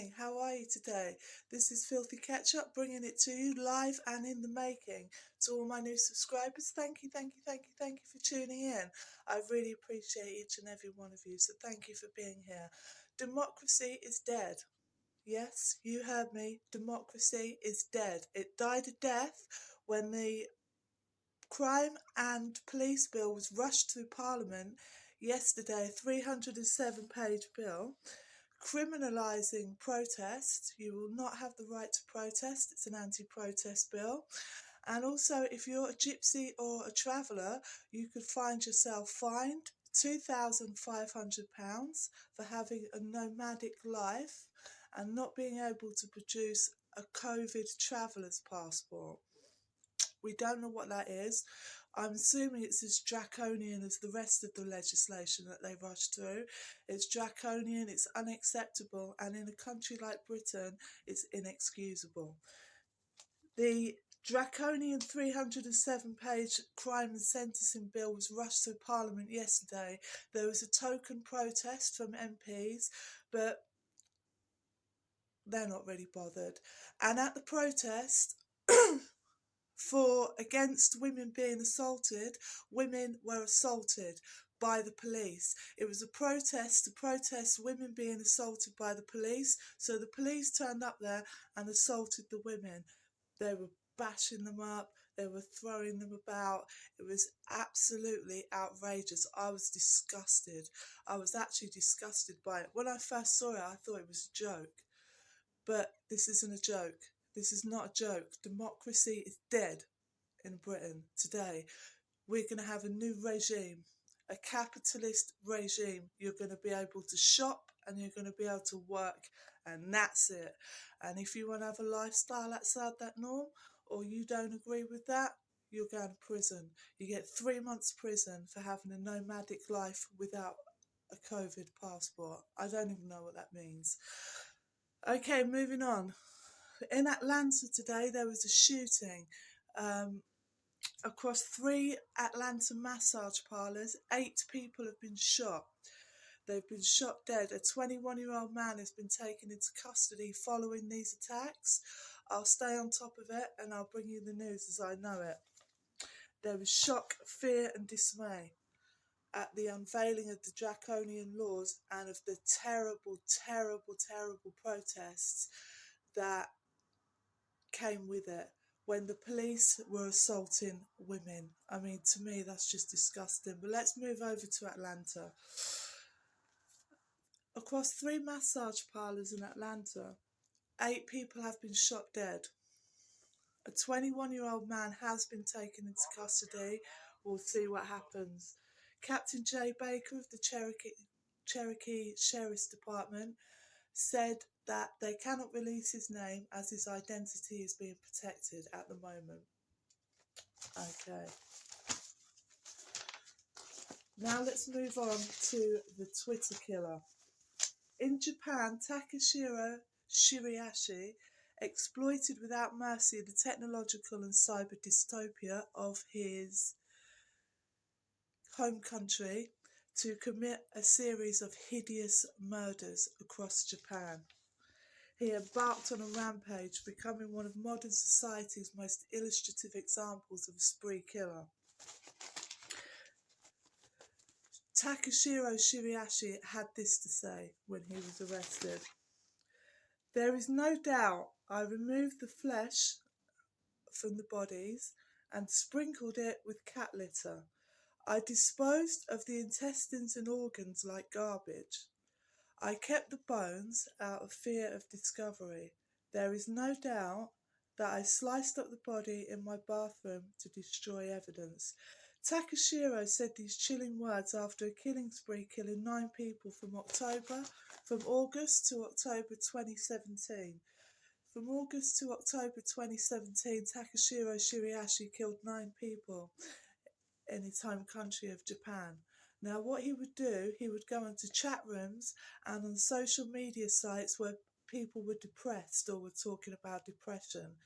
morning. How are you today? This is Filthy Ketchup bringing it to you live and in the making. To all my new subscribers, thank you, thank you, thank you, thank you for tuning in. I really appreciate each and every one of you, so thank you for being here. Democracy is dead. Yes, you heard me. Democracy is dead. It died a death when the Crime and Police Bill was rushed through Parliament yesterday, a 307-page bill criminalising protest. You will not have the right to protest. It's an anti-protest bill. And also, if you're a gypsy or a traveller, you could find yourself fined £2,500 for having a nomadic life and not being able to produce a COVID traveller's passport. We don't know what that is. I'm assuming it's as draconian as the rest of the legislation that they rushed through. It's draconian, it's unacceptable, and in a country like Britain, it's inexcusable. The draconian 307-page crime and sentencing bill was rushed through Parliament yesterday. There was a token protest from MPs, but they're not really bothered. And at the protest, against women being assaulted, women were assaulted by the police. It was a protest to protest women being assaulted by the police, so the police turned up there and assaulted the women. They were bashing them up, they were throwing them about. It was absolutely outrageous. I was disgusted. I was actually disgusted by it. When I first saw it, I thought it was a joke. But this isn't a joke. This is not a joke. Democracy is dead in Britain today. We're going to have a new regime, a capitalist regime. You're going to be able to shop and you're going to be able to work, and that's it. And if you want to have a lifestyle outside that norm, or you don't agree with that, you're going to prison. You get 3 months prison for having a nomadic life without a COVID passport. I don't even know what that means. Okay, moving on. In Atlanta today, there was a shooting across 3 Atlanta massage parlours. 8 people have been shot. They've been shot dead. A 21-year-old man has been taken into custody following these attacks. I'll stay on top of it and I'll bring you the news as I know it. There was shock, fear and dismay at the unveiling of the draconian laws and of the terrible, terrible, terrible protests that came with it when the police were assaulting women. I mean, to me, that's just disgusting. But let's move over to Atlanta. Across 3 massage parlours in Atlanta, 8 people have been shot dead. A 21-year-old man has been taken into custody. We'll see what happens. Captain Jay Baker of the Cherokee Sheriff's Department said that they cannot release his name as his identity is being protected at the moment. Okay. Now let's move on to the Twitter killer. In Japan, Takashiro Shiriashi exploited without mercy the technological and cyber dystopia of his home country to commit a series of hideous murders across Japan. He embarked on a rampage, becoming one of modern society's most illustrative examples of a spree killer. Takashiro Shiriashi had this to say when he was arrested. "There is no doubt I removed the flesh from the bodies and sprinkled it with cat litter. I disposed of the intestines and organs like garbage. I kept the bones out of fear of discovery. There is no doubt that I sliced up the body in my bathroom to destroy evidence." Takashiro said these chilling words after a killing spree, killing 9 people from August to October 2017. From August to October 2017, Takashiro Shiriashi killed 9 people in his home country of Japan. Now, what he would do, he would go into chat rooms and on social media sites where people were depressed or were talking about depression.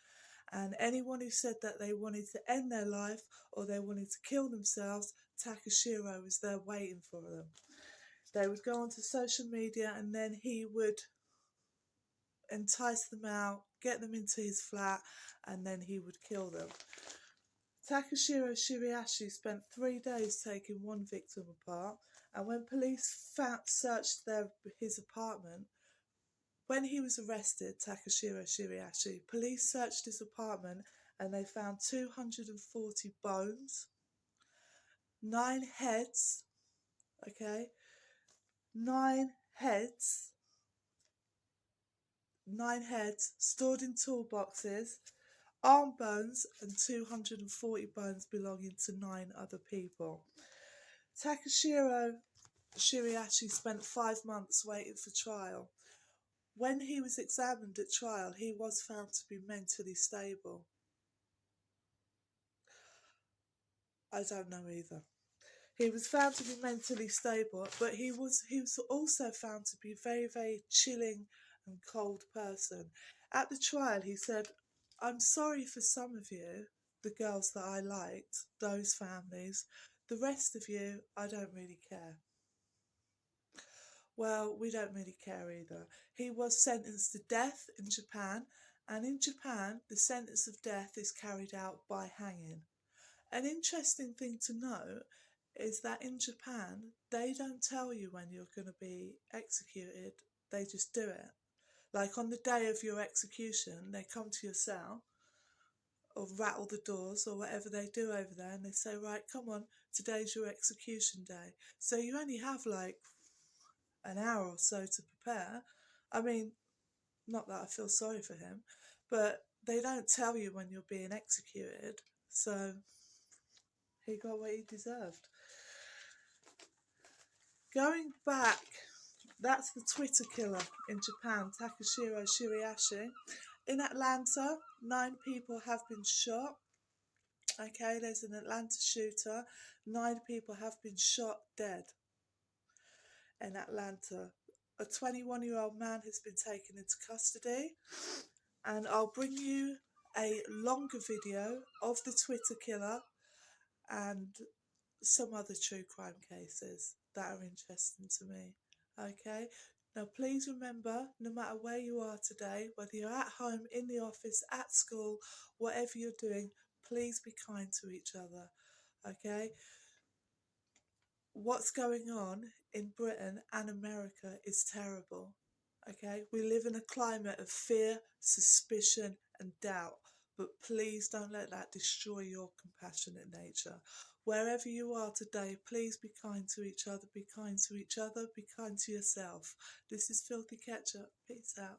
And anyone who said that they wanted to end their life or they wanted to kill themselves, Takashiro was there waiting for them. They would go onto social media and then he would entice them out, get them into his flat, and then he would kill them. Takashiro Shiriashi spent 3 days taking one victim apart, and when police searched his apartment, when he was arrested, Takashiro Shiriashi, police searched his apartment and they found 240 bones, 9 heads, okay, 9 heads, 9 heads stored in toolboxes, arm bones, and 240 bones belonging to 9 other people. Takashiro Shiriashi spent 5 months waiting for trial. When he was examined at trial, he was found to be mentally stable. I don't know either. He was found to be mentally stable, but he was also found to be a very, very chilling and cold person. At the trial, he said, "I'm sorry for some of you, the girls that I liked, those families. The rest of you, I don't really care." Well, we don't really care either. He was sentenced to death in Japan, and in Japan, the sentence of death is carried out by hanging. An interesting thing to note is that in Japan, they don't tell you when you're going to be executed, they just do it. Like on the day of your execution, they come to your cell or rattle the doors or whatever they do over there, and they say, "Right, come on, today's your execution day." So you only have like an hour or so to prepare. I mean, not that I feel sorry for him, but they don't tell you when you're being executed, so he got what he deserved. Going back, that's the Twitter killer in Japan, Takashiro Shiriashi. In Atlanta, 9 people have been shot. Okay, there's an Atlanta shooter. 9 people have been shot dead in Atlanta. A 21-year-old man has been taken into custody, and I'll bring you a longer video of the Twitter killer and some other true crime cases that are interesting to me. Okay, now please remember, no matter where you are today, whether you're at home, in the office, at school, whatever you're doing, please be kind to each other. Okay, what's going on in Britain and America is terrible. Okay, we live in a climate of fear, suspicion, and doubt. But please don't let that destroy your compassionate nature. Wherever you are today, please be kind to each other, be kind to each other, be kind to yourself. This is Filthy Ketchup. Peace out.